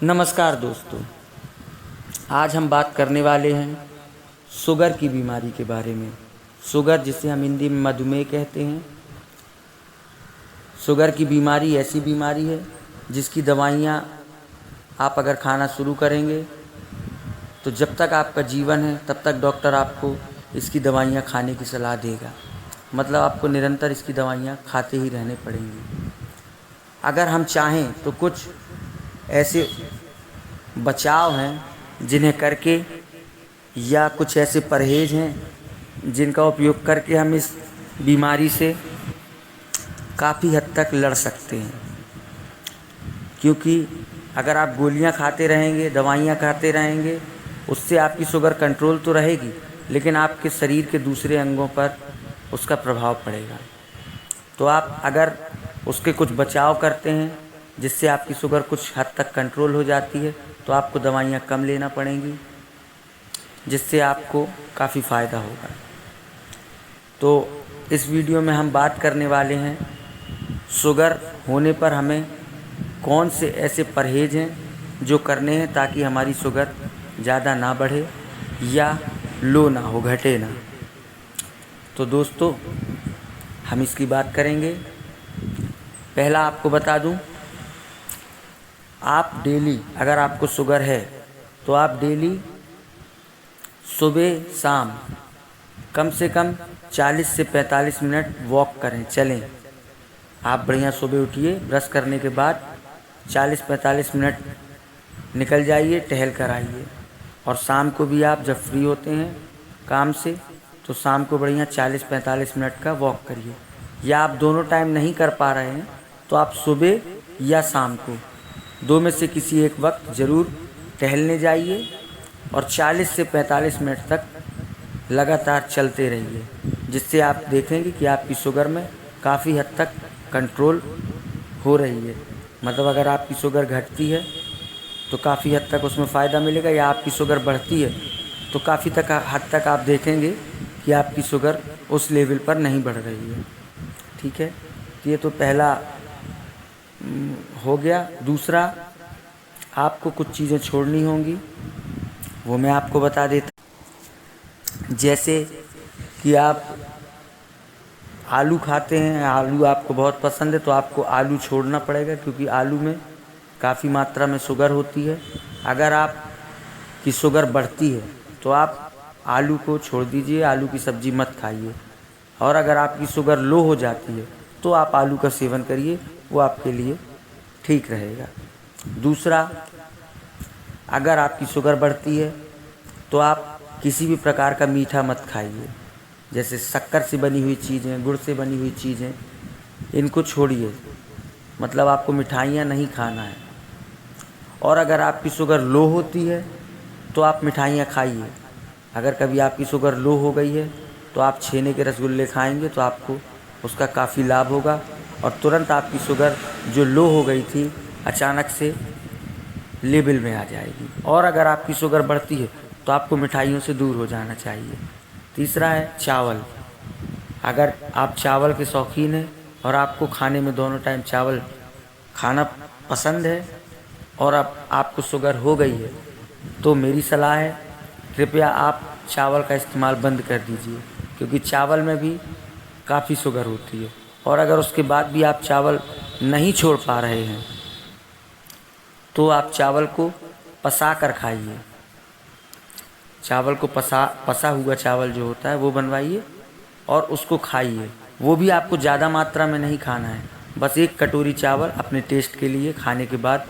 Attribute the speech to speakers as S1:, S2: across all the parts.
S1: नमस्कार दोस्तों, आज हम बात करने वाले हैं शुगर की बीमारी के बारे में। शुगर, जिसे हम हिंदी में मधुमेह कहते हैं। शुगर की बीमारी ऐसी बीमारी है जिसकी दवाइयाँ आप अगर खाना शुरू करेंगे तो जब तक आपका जीवन है तब तक डॉक्टर आपको इसकी दवाइयाँ खाने की सलाह देगा। मतलब आपको निरंतर इसकी दवाइयाँ खाते ही रहने पड़ेंगी। अगर हम चाहें तो कुछ ऐसे बचाव हैं जिन्हें करके, या कुछ ऐसे परहेज़ हैं जिनका उपयोग करके हम इस बीमारी से काफ़ी हद तक लड़ सकते हैं। क्योंकि अगर आप गोलियां खाते रहेंगे, दवाइयां खाते रहेंगे, उससे आपकी शुगर कंट्रोल तो रहेगी, लेकिन आपके शरीर के दूसरे अंगों पर उसका प्रभाव पड़ेगा। तो आप अगर उसके कुछ बचाव करते हैं जिससे आपकी शुगर कुछ हद तक कंट्रोल हो जाती है, तो आपको दवाइयाँ कम लेना पड़ेंगी, जिससे आपको काफ़ी फ़ायदा होगा। तो इस वीडियो में हम बात करने वाले हैं शुगर होने पर हमें कौन से ऐसे परहेज़ हैं जो करने हैं ताकि हमारी शुगर ज़्यादा ना बढ़े या लो ना हो, घटे ना। तो दोस्तों, हम इसकी बात करेंगे। पहला आपको बता दूं, आप डेली, अगर आपको शुगर है तो आप डेली सुबह शाम कम से कम 40 से 45 मिनट वॉक करें, चलें। आप बढ़िया सुबह उठिए, ब्रश करने के बाद 40-45 मिनट निकल जाइए, टहल कर आइए। और शाम को भी आप जब फ्री होते हैं काम से तो शाम को बढ़िया 40-45 मिनट का वॉक करिए। या आप दोनों टाइम नहीं कर पा रहे हैं तो आप सुबह या शाम को दो में से किसी एक वक्त ज़रूर टहलने जाइए और 40 से 45 मिनट तक लगातार चलते रहिए, जिससे आप देखेंगे कि आपकी शुगर में काफ़ी हद तक कंट्रोल हो रही है। मतलब अगर आपकी शुगर घटती है तो काफ़ी हद तक उसमें फ़ायदा मिलेगा, या आपकी शुगर बढ़ती है तो काफ़ी हद तक आप देखेंगे कि आपकी शुगर उस लेवल पर नहीं बढ़ रही है। ठीक है, ये तो पहला हो गया। दूसरा, आपको कुछ चीज़ें छोड़नी होंगी, वो मैं आपको बता देता। जैसे कि आप आलू खाते हैं, आलू आपको बहुत पसंद है, तो आपको आलू छोड़ना पड़ेगा, क्योंकि आलू में काफ़ी मात्रा में शुगर होती है। अगर आपकी शुगर बढ़ती है तो आप आलू को छोड़ दीजिए, आलू की सब्ज़ी मत खाइए। और अगर आपकी शुगर लो हो जाती है तो आप आलू का सेवन करिए, वो आपके लिए ठीक रहेगा। दूसरा, अगर आपकी शुगर बढ़ती है तो आप किसी भी प्रकार का मीठा मत खाइए। जैसे शक्कर से बनी हुई चीज़ें, गुड़ से बनी हुई चीज़ें, इनको छोड़िए। मतलब आपको मिठाइयाँ नहीं खाना है। और अगर आपकी शुगर लो होती है तो आप मिठाइयाँ खाइए। अगर कभी आपकी शुगर लो हो गई है तो आप छेने के रसगुल्ले खाएंगे तो आपको उसका काफ़ी लाभ होगा, और तुरंत आपकी शुगर जो लो हो गई थी अचानक से लेवल में आ जाएगी। और अगर आपकी शुगर बढ़ती है तो आपको मिठाइयों से दूर हो जाना चाहिए। तीसरा है चावल। अगर आप चावल के शौकीन हैं और आपको खाने में दोनों टाइम चावल खाना पसंद है और अब आपको शुगर हो गई है, तो मेरी सलाह है, कृपया आप चावल का इस्तेमाल बंद कर दीजिए, क्योंकि चावल में भी काफ़ी शुगर होती है। और अगर उसके बाद भी आप चावल नहीं छोड़ पा रहे हैं तो आप चावल को पसा कर खाइए। चावल को पसा हुआ चावल जो होता है वो बनवाइए और उसको खाइए। वो भी आपको ज़्यादा मात्रा में नहीं खाना है, बस एक कटोरी चावल अपने टेस्ट के लिए खाने के बाद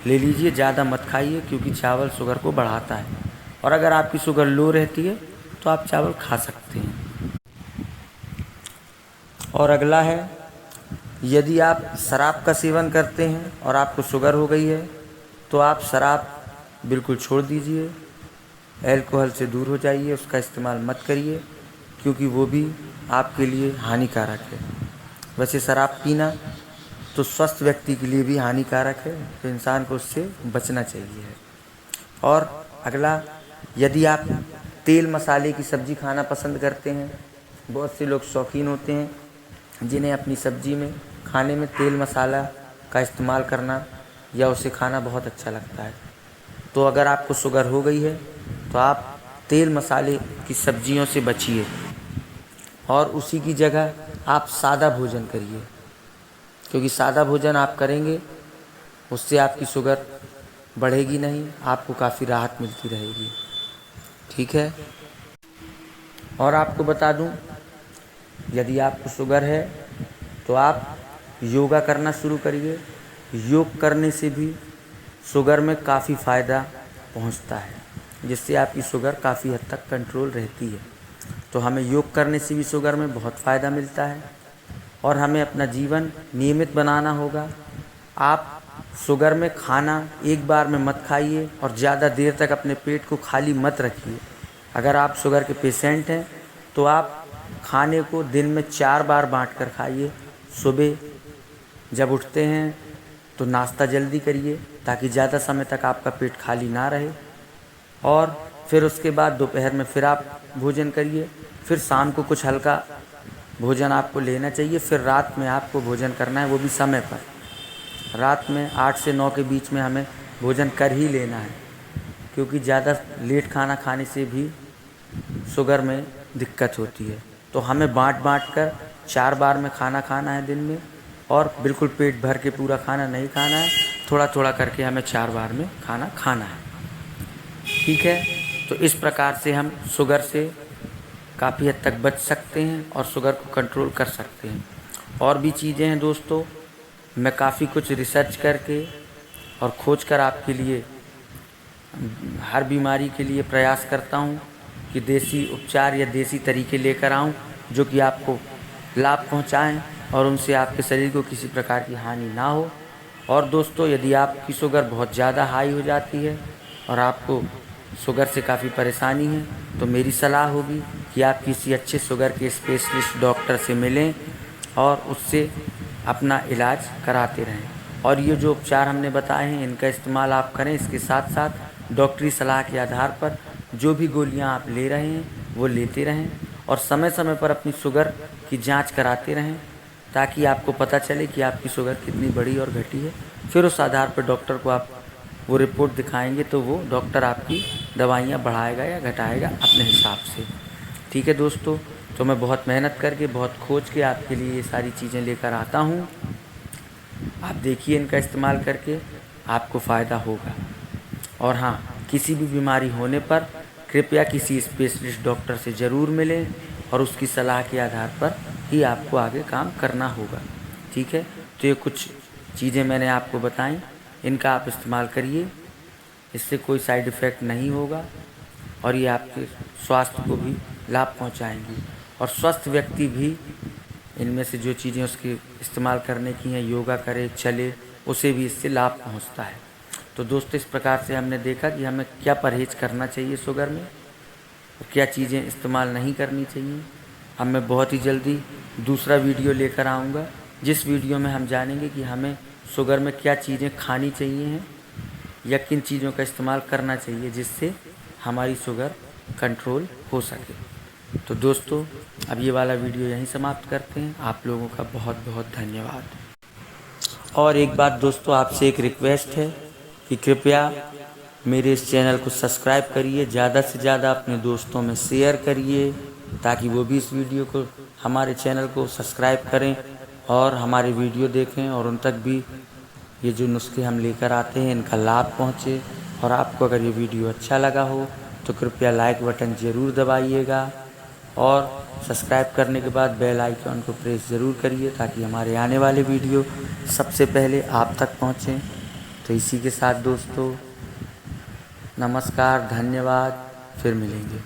S1: ले लीजिए। ज़्यादा मत खाइए, क्योंकि चावल शुगर को बढ़ाता है। और अगर आपकी शुगर लो रहती है तो आप चावल खा सकते हैं। और अगला है, यदि आप शराब का सेवन करते हैं और आपको शुगर हो गई है तो आप शराब बिल्कुल छोड़ दीजिए। अल्कोहल से दूर हो जाइए, उसका इस्तेमाल मत करिए, क्योंकि वो भी आपके लिए हानिकारक है। वैसे शराब पीना तो स्वस्थ व्यक्ति के लिए भी हानिकारक है, तो इंसान को उससे बचना चाहिए। और अगला, यदि आप तेल मसाले की सब्ज़ी खाना पसंद करते हैं, बहुत से लोग शौकीन होते हैं जिन्हें अपनी सब्ज़ी में, खाने में तेल मसाला का इस्तेमाल करना या उसे खाना बहुत अच्छा लगता है। तो अगर आपको शुगर हो गई है तो आप तेल मसाले की सब्जियों से बचिए और उसी की जगह आप सादा भोजन करिए, क्योंकि सादा भोजन आप करेंगे उससे आपकी शुगर बढ़ेगी नहीं, आपको काफ़ी राहत मिलती रहेगी। ठीक है। और आपको बता दूं, यदि आपको शुगर है तो आप योगा करना शुरू करिए। योग करने से भी शुगर में काफ़ी फ़ायदा पहुंचता है, जिससे आपकी शुगर काफ़ी हद तक कंट्रोल रहती है। तो हमें योग करने से भी शुगर में बहुत फ़ायदा मिलता है और हमें अपना जीवन नियमित बनाना होगा। आप शुगर में खाना एक बार में मत खाइए और ज़्यादा देर तक अपने पेट को खाली मत रखिए। अगर आप शुगर के पेशेंट हैं तो आप खाने को दिन में 4 बार बाँट कर खाइए। सुबह जब उठते हैं तो नाश्ता जल्दी करिए ताकि ज़्यादा समय तक आपका पेट खाली ना रहे, और फिर उसके बाद दोपहर में फिर आप भोजन करिए। फिर शाम को कुछ हल्का भोजन आपको लेना चाहिए। फिर रात में आपको भोजन करना है, वो भी समय पर। रात में 8 से 9 के बीच में हमें भोजन कर ही लेना है, क्योंकि ज़्यादा लेट खाना खाने से भी शुगर में दिक्कत होती है। तो हमें बाँट कर 4 बार में खाना खाना है दिन में, और बिल्कुल पेट भर के पूरा खाना नहीं खाना है, थोड़ा थोड़ा करके हमें 4 बार में खाना खाना है। ठीक है। तो इस प्रकार से हम शुगर से काफ़ी हद तक बच सकते हैं और शुगर को कंट्रोल कर सकते हैं। और भी चीज़ें हैं दोस्तों, मैं काफ़ी कुछ रिसर्च करके और खोज कर आपके लिए हर बीमारी के लिए प्रयास करता हूँ कि देसी उपचार या देसी तरीके लेकर आऊँ जो कि आपको लाभ पहुँचाएँ और उनसे आपके शरीर को किसी प्रकार की हानि ना हो। और दोस्तों, यदि आपकी शुगर बहुत ज़्यादा हाई हो जाती है और आपको शुगर से काफ़ी परेशानी है, तो मेरी सलाह होगी कि आप किसी अच्छे शुगर के स्पेशलिस्ट डॉक्टर से मिलें और उससे अपना इलाज कराते रहें। और ये जो उपचार हमने बताए हैं इनका इस्तेमाल आप करें। इसके साथ साथ डॉक्टरी सलाह के आधार पर जो भी गोलियां आप ले रहे हैं वो लेते रहें, और समय समय पर अपनी शुगर की जांच कराते रहें ताकि आपको पता चले कि आपकी शुगर कितनी बढ़ी और घटी है। फिर उस आधार पर डॉक्टर को आप वो रिपोर्ट दिखाएंगे तो वो डॉक्टर आपकी दवाइयाँ बढ़ाएगा या घटाएगा अपने हिसाब से। ठीक है दोस्तों, तो मैं बहुत मेहनत करके, बहुत खोज के आपके लिए ये सारी चीज़ें लेकर आता हूँ। आप देखिए, इनका इस्तेमाल करके आपको फ़ायदा होगा। और हाँ, किसी भी बीमारी होने पर कृपया किसी स्पेशलिस्ट डॉक्टर से ज़रूर मिलें और उसकी सलाह के आधार पर ही आपको आगे काम करना होगा। ठीक है। तो ये कुछ चीज़ें मैंने आपको बताई, इनका आप इस्तेमाल करिए। इससे कोई साइड इफ़ेक्ट नहीं होगा और ये आपके स्वास्थ्य को भी लाभ पहुंचाएंगी। और स्वस्थ व्यक्ति भी इनमें से जो चीज़ें उसके इस्तेमाल करने की हैं, योगा करे, चले, उसे भी इससे लाभ पहुंचता है। तो दोस्तों, इस प्रकार से हमने देखा कि हमें क्या परहेज़ करना चाहिए शुगर में और क्या चीज़ें इस्तेमाल नहीं करनी चाहिए। अब मैं बहुत ही जल्दी दूसरा वीडियो लेकर आऊँगा, जिस वीडियो में हम जानेंगे कि हमें शुगर में क्या चीज़ें खानी चाहिए हैं या किन चीज़ों का इस्तेमाल करना चाहिए जिससे हमारी शुगर कंट्रोल हो सके। तो दोस्तों, अब ये वाला वीडियो यहीं समाप्त करते हैं। आप लोगों का बहुत बहुत धन्यवाद। और एक बात दोस्तों, आपसे एक रिक्वेस्ट है कि कृपया मेरे इस चैनल को सब्सक्राइब करिए, ज़्यादा से ज़्यादा अपने दोस्तों में शेयर करिए ताकि वो भी इस वीडियो को, हमारे चैनल को सब्सक्राइब करें और हमारे वीडियो देखें और उन तक भी ये जो नुस्खे हम लेकर आते हैं इनका लाभ पहुँचे। और आपको अगर ये वीडियो अच्छा लगा हो तो कृपया लाइक बटन ज़रूर दबाइएगा और सब्सक्राइब करने के बाद बेल आइकन को प्रेस ज़रूर करिए ताकि हमारे आने वाले वीडियो सबसे पहले आप तक पहुँचें। तो इसी के साथ दोस्तों, नमस्कार, धन्यवाद, फिर मिलेंगे।